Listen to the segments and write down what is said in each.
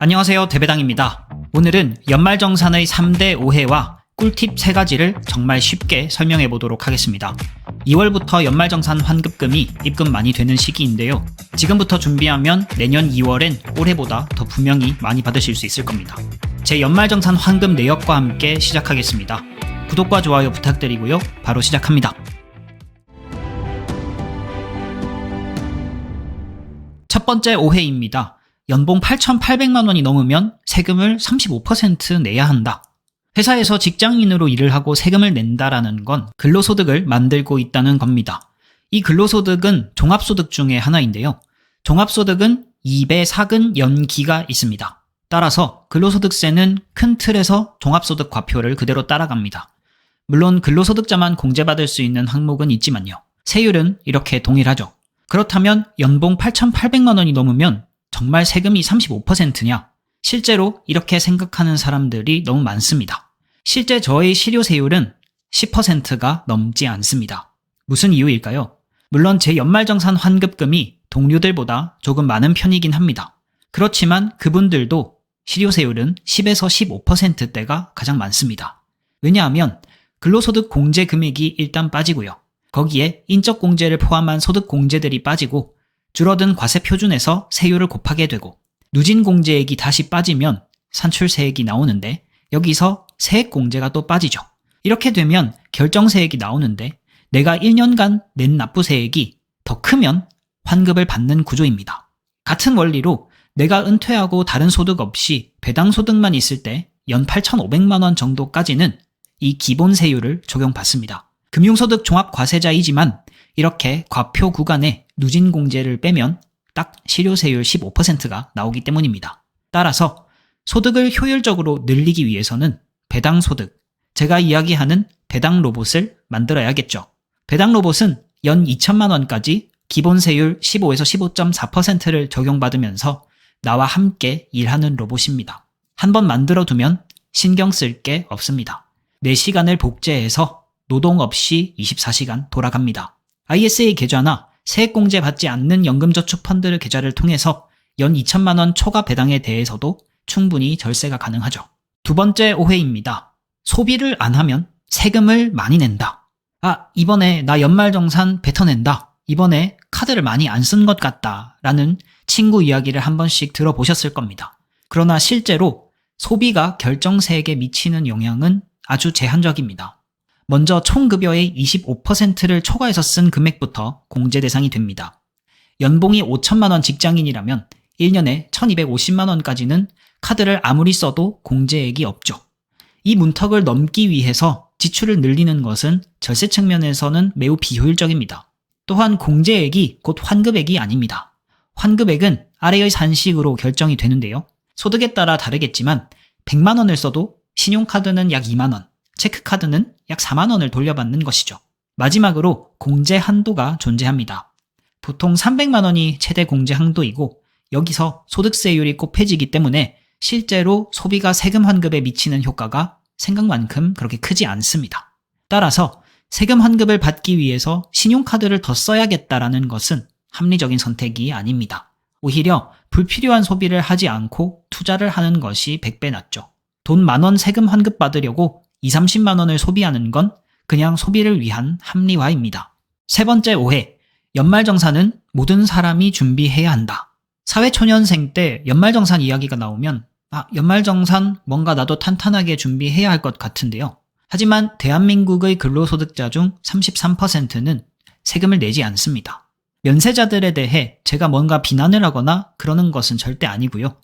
안녕하세요, 대배당입니다. 오늘은 연말정산의 3대 오해와 꿀팁 3가지를 정말 쉽게 설명해 보도록 하겠습니다. 2월부터 연말정산 환급금이 입금 많이 되는 시기인데요. 지금부터 준비하면 내년 2월엔 올해보다 더 분명히 많이 받으실 수 있을 겁니다. 제 연말정산 환급 내역과 함께 시작하겠습니다. 구독과 좋아요 부탁드리고요. 바로 시작합니다. 첫 번째 오해입니다. 연봉 8,800만 원이 넘으면 세금을 35% 내야 한다. 회사에서 직장인으로 일을 하고 세금을 낸다라는 건 근로소득을 만들고 있다는 겁니다. 이 근로소득은 종합소득 중에 하나인데요. 종합소득은 2배 사근 연기가 있습니다. 따라서 근로소득세는 큰 틀에서 종합소득 과표를 그대로 따라갑니다. 물론 근로소득자만 공제받을 수 있는 항목은 있지만요. 세율은 이렇게 동일하죠. 그렇다면 연봉 8,800만 원이 넘으면 정말 세금이 35%냐? 실제로 이렇게 생각하는 사람들이 너무 많습니다. 실제 저의 실효세율은 10%가 넘지 않습니다. 무슨 이유일까요? 물론 제 연말정산 환급금이 동료들보다 조금 많은 편이긴 합니다. 그렇지만 그분들도 실효세율은 10에서 15%대가 가장 많습니다. 왜냐하면 근로소득 공제 금액이 일단 빠지고요. 거기에 인적공제를 포함한 소득공제들이 빠지고 줄어든 과세표준에서 세율을 곱하게 되고 누진공제액이 다시 빠지면 산출세액이 나오는데 여기서 세액공제가 또 빠지죠. 이렇게 되면 결정세액이 나오는데 내가 1년간 낸 납부세액이 더 크면 환급을 받는 구조입니다. 같은 원리로 내가 은퇴하고 다른 소득 없이 배당소득만 있을 때 연 8,500만 원 정도까지는 이 기본세율을 적용받습니다. 금융소득 종합과세자이지만 이렇게 과표 구간에 누진공제를 빼면 딱 실효세율 15%가 나오기 때문입니다. 따라서 소득을 효율적으로 늘리기 위해서는 배당소득, 제가 이야기하는 배당로봇을 만들어야겠죠. 배당로봇은 연 2천만 원까지 기본세율 15에서 15.4%를 적용받으면서 나와 함께 일하는 로봇입니다. 한번 만들어두면 신경 쓸 게 없습니다. 내 시간을 복제해서 노동 없이 24시간 돌아갑니다. ISA 계좌나 세액공제 받지 않는 연금저축펀드 계좌를 통해서 연 2천만 원 초과 배당에 대해서도 충분히 절세가 가능하죠. 두 번째 오해입니다. 소비를 안 하면 세금을 많이 낸다. 이번에 나 연말정산 뱉어낸다. 이번에 카드를 많이 안 쓴 것 같다. 라는 친구 이야기를 한 번씩 들어보셨을 겁니다. 그러나 실제로 소비가 결정세액에 미치는 영향은 아주 제한적입니다. 먼저 총급여의 25%를 초과해서 쓴 금액부터 공제 대상이 됩니다. 연봉이 5천만 원 직장인이라면 1년에 1,250만 원까지는 카드를 아무리 써도 공제액이 없죠. 이 문턱을 넘기 위해서 지출을 늘리는 것은 절세 측면에서는 매우 비효율적입니다. 또한 공제액이 곧 환급액이 아닙니다. 환급액은 아래의 산식으로 결정이 되는데요. 소득에 따라 다르겠지만 100만 원을 써도 신용카드는 약 2만 원, 체크카드는 약 4만 원을 돌려받는 것이죠. 마지막으로 공제 한도가 존재합니다. 보통 300만 원이 최대 공제 한도이고 여기서 소득세율이 곱해지기 때문에 실제로 소비가 세금 환급에 미치는 효과가 생각만큼 그렇게 크지 않습니다. 따라서 세금 환급을 받기 위해서 신용카드를 더 써야겠다라는 것은 합리적인 선택이 아닙니다. 오히려 불필요한 소비를 하지 않고 투자를 하는 것이 100배 낫죠. 돈 10,000원 세금 환급 받으려고 20-30만 원을 소비하는 건 그냥 소비를 위한 합리화입니다. 세 번째 오해, 연말정산은 모든 사람이 준비해야 한다. 사회초년생 때 연말정산 이야기가 나오면 연말정산 뭔가 나도 탄탄하게 준비해야 할 것 같은데요. 하지만 대한민국의 근로소득자 중 33%는 세금을 내지 않습니다. 면세자들에 대해 제가 뭔가 비난을 하거나 그러는 것은 절대 아니고요.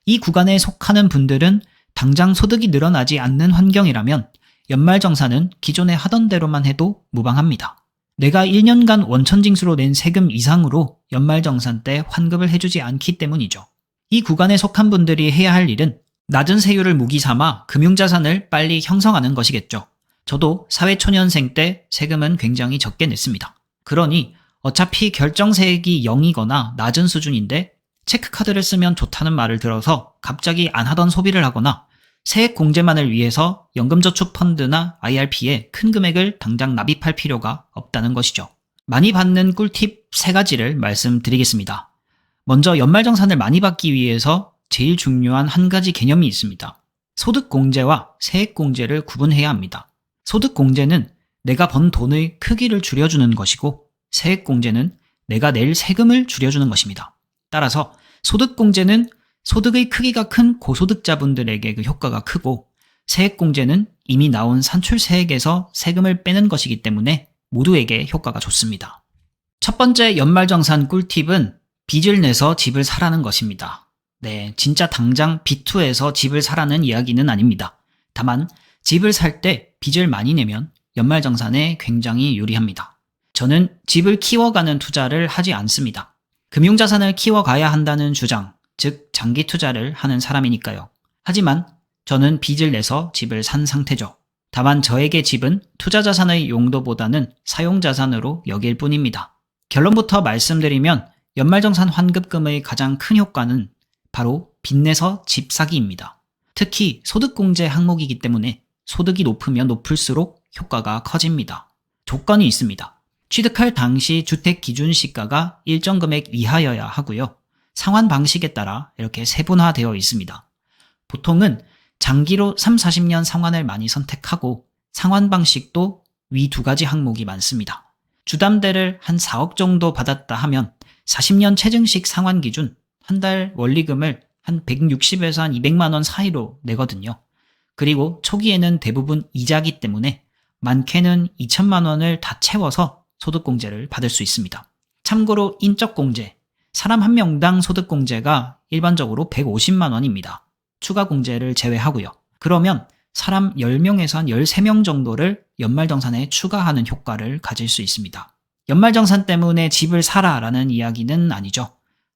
이 구간에 속하는 분들은 당장 소득이 늘어나지 않는 환경이라면 연말정산은 기존에 하던 대로만 해도 무방합니다. 내가 1년간 원천징수로 낸 세금 이상으로 연말정산 때 환급을 해주지 않기 때문이죠. 이 구간에 속한 분들이 해야 할 일은 낮은 세율을 무기 삼아 금융자산을 빨리 형성하는 것이겠죠. 저도 사회초년생 때 세금은 굉장히 적게 냈습니다. 그러니 어차피 결정세액이 0이거나 낮은 수준인데 체크카드를 쓰면 좋다는 말을 들어서 갑자기 안 하던 소비를 하거나 세액 공제만을 위해서 연금저축펀드나 IRP에 큰 금액을 당장 납입할 필요가 없다는 것이죠. 많이 받는 꿀팁 3가지를 말씀드리겠습니다. 먼저 연말정산을 많이 받기 위해서 제일 중요한 한 가지 개념이 있습니다. 소득공제와 세액공제를 구분해야 합니다. 소득공제는 내가 번 돈의 크기를 줄여주는 것이고 세액공제는 내가 낼 세금을 줄여주는 것입니다. 따라서 소득공제는 소득의 크기가 큰 고소득자분들에게 그 효과가 크고 세액공제는 이미 나온 산출세액에서 세금을 빼는 것이기 때문에 모두에게 효과가 좋습니다. 첫 번째 연말정산 꿀팁은 빚을 내서 집을 사라는 것입니다. 네, 진짜 당장 빚투에서 집을 사라는 이야기는 아닙니다. 다만 집을 살 때 빚을 많이 내면 연말정산에 굉장히 유리합니다. 저는 집을 키워가는 투자를 하지 않습니다. 금융자산을 키워가야 한다는 주장, 즉 장기 투자를 하는 사람이니까요. 하지만 저는 빚을 내서 집을 산 상태죠. 다만 저에게 집은 투자자산의 용도보다는 사용자산으로 여길 뿐입니다. 결론부터 말씀드리면 연말정산 환급금의 가장 큰 효과는 바로 빚내서 집 사기입니다. 특히 소득공제 항목이기 때문에 소득이 높으면 높을수록 효과가 커집니다. 조건이 있습니다. 취득할 당시 주택 기준 시가가 일정 금액 이하여야 하고요. 상환 방식에 따라 이렇게 세분화되어 있습니다. 보통은 장기로 30-40년 상환을 많이 선택하고 상환 방식도 위 두 가지 항목이 많습니다. 주담대를 한 4억 정도 받았다 하면 40년 체증식 상환 기준 한 달 원리금을 한 160에서 한 200만 원 사이로 내거든요. 그리고 초기에는 대부분 이자기 때문에 많게는 2천만 원을 다 채워서 소득공제를 받을 수 있습니다. 참고로 인적공제, 사람 한 명당 소득공제가 일반적으로 150만 원입니다. 추가 공제를 제외하고요. 그러면 사람 10명에서 한 13명 정도를 연말정산에 추가하는 효과를 가질 수 있습니다. 연말정산 때문에 집을 사라라는 이야기는 아니죠.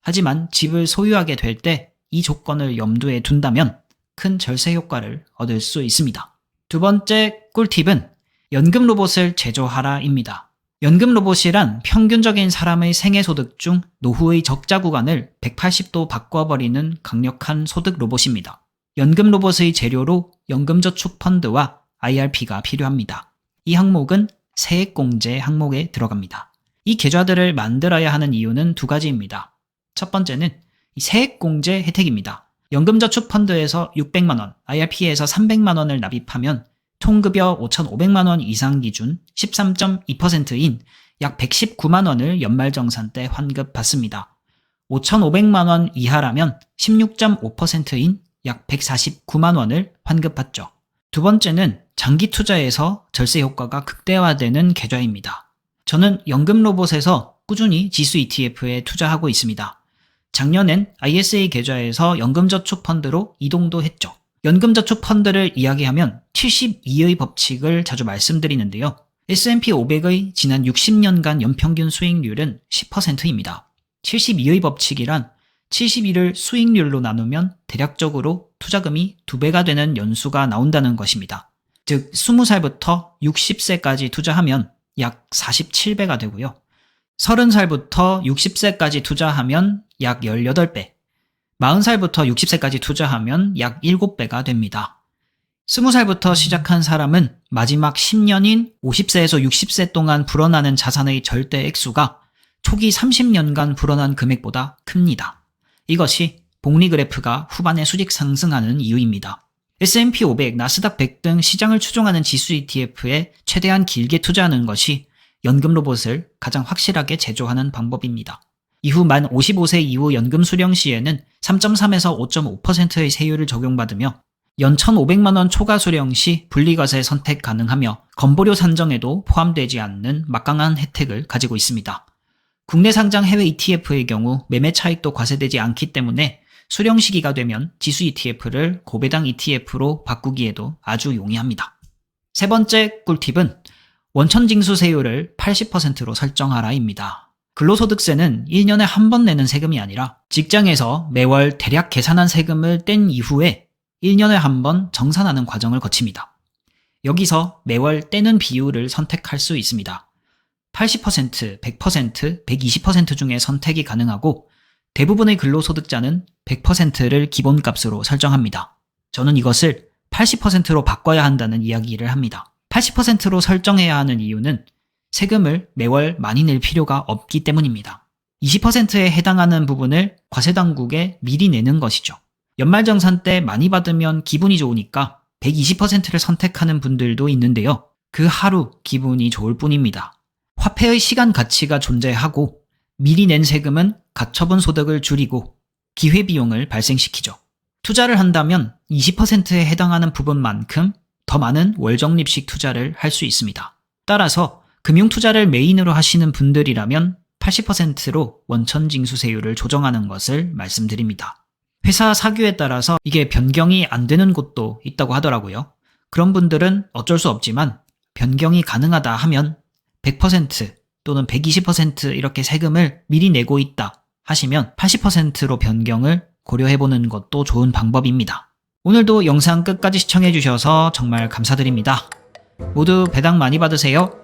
하지만 집을 소유하게 될 때 이 조건을 염두에 둔다면 큰 절세 효과를 얻을 수 있습니다. 두 번째 꿀팁은 연금 로봇을 제조하라입니다. 연금 로봇이란 평균적인 사람의 생애소득 중 노후의 적자 구간을 180도 바꿔버리는 강력한 소득 로봇입니다. 연금 로봇의 재료로 연금저축펀드와 IRP가 필요합니다. 이 항목은 세액공제 항목에 들어갑니다. 이 계좌들을 만들어야 하는 이유는 두 가지입니다. 첫 번째는 세액공제 혜택입니다. 연금저축펀드에서 600만 원, IRP에서 300만 원을 납입하면 총급여 5,500만 원 이상 기준 13.2%인 약 119만 원을 연말정산 때 환급받습니다. 5,500만 원 이하라면 16.5%인 약 149만 원을 환급받죠. 두 번째는 장기 투자에서 절세 효과가 극대화되는 계좌입니다. 저는 연금 로봇에서 꾸준히 지수 ETF에 투자하고 있습니다. 작년엔 ISA 계좌에서 연금저축펀드로 이동도 했죠. 연금저축펀드를 이야기하면 72의 법칙을 자주 말씀드리는데요. S&P 500의 지난 60년간 연평균 수익률은 10%입니다. 72의 법칙이란 71을 수익률로 나누면 대략적으로 투자금이 2배가 되는 연수가 나온다는 것입니다. 즉 20살부터 60세까지 투자하면 약 47배가 되고요. 30살부터 60세까지 투자하면 약 18배, 40살부터 60세까지 투자하면 약 7배가 됩니다. 20살부터 시작한 사람은 마지막 10년인 50세에서 60세 동안 불어나는 자산의 절대 액수가 초기 30년간 불어난 금액보다 큽니다. 이것이 복리 그래프가 후반에 수직 상승하는 이유입니다. S&P 500, 나스닥 100 등 시장을 추종하는 지수 ETF에 최대한 길게 투자하는 것이 연금 로봇을 가장 확실하게 제조하는 방법입니다. 이후 만 55세 이후 연금 수령 시에는 3.3에서 5.5%의 세율을 적용받으며 연 1,500만 원 초과 수령 시 분리과세 선택 가능하며 건보료 산정에도 포함되지 않는 막강한 혜택을 가지고 있습니다. 국내 상장 해외 ETF의 경우 매매 차익도 과세되지 않기 때문에 수령 시기가 되면 지수 ETF를 고배당 ETF로 바꾸기에도 아주 용이합니다. 세 번째 꿀팁은 원천징수세율을 80%로 설정하라입니다. 근로소득세는 1년에 한 번 내는 세금이 아니라 직장에서 매월 대략 계산한 세금을 뗀 이후에 1년에 한 번 정산하는 과정을 거칩니다. 여기서 매월 떼는 비율을 선택할 수 있습니다. 80%, 100%, 120% 중에 선택이 가능하고 대부분의 근로소득자는 100%를 기본값으로 설정합니다. 저는 이것을 80%로 바꿔야 한다는 이야기를 합니다. 80%로 설정해야 하는 이유는 세금을 매월 많이 낼 필요가 없기 때문입니다. 20%에 해당하는 부분을 과세당국에 미리 내는 것이죠. 연말정산 때 많이 받으면 기분이 좋으니까 120%를 선택하는 분들도 있는데요. 그 하루 기분이 좋을 뿐입니다. 화폐의 시간 가치가 존재하고 미리 낸 세금은 가처분 소득을 줄이고 기회비용을 발생시키죠. 투자를 한다면 20%에 해당하는 부분만큼 더 많은 월적립식 투자를 할 수 있습니다. 따라서 금융투자를 메인으로 하시는 분들이라면 80%로 원천징수세율을 조정하는 것을 말씀드립니다. 회사 사규에 따라서 이게 변경이 안 되는 곳도 있다고 하더라고요. 그런 분들은 어쩔 수 없지만 변경이 가능하다 하면 100% 또는 120% 이렇게 세금을 미리 내고 있다 하시면 80%로 변경을 고려해보는 것도 좋은 방법입니다. 오늘도 영상 끝까지 시청해주셔서 정말 감사드립니다. 모두 배당 많이 받으세요.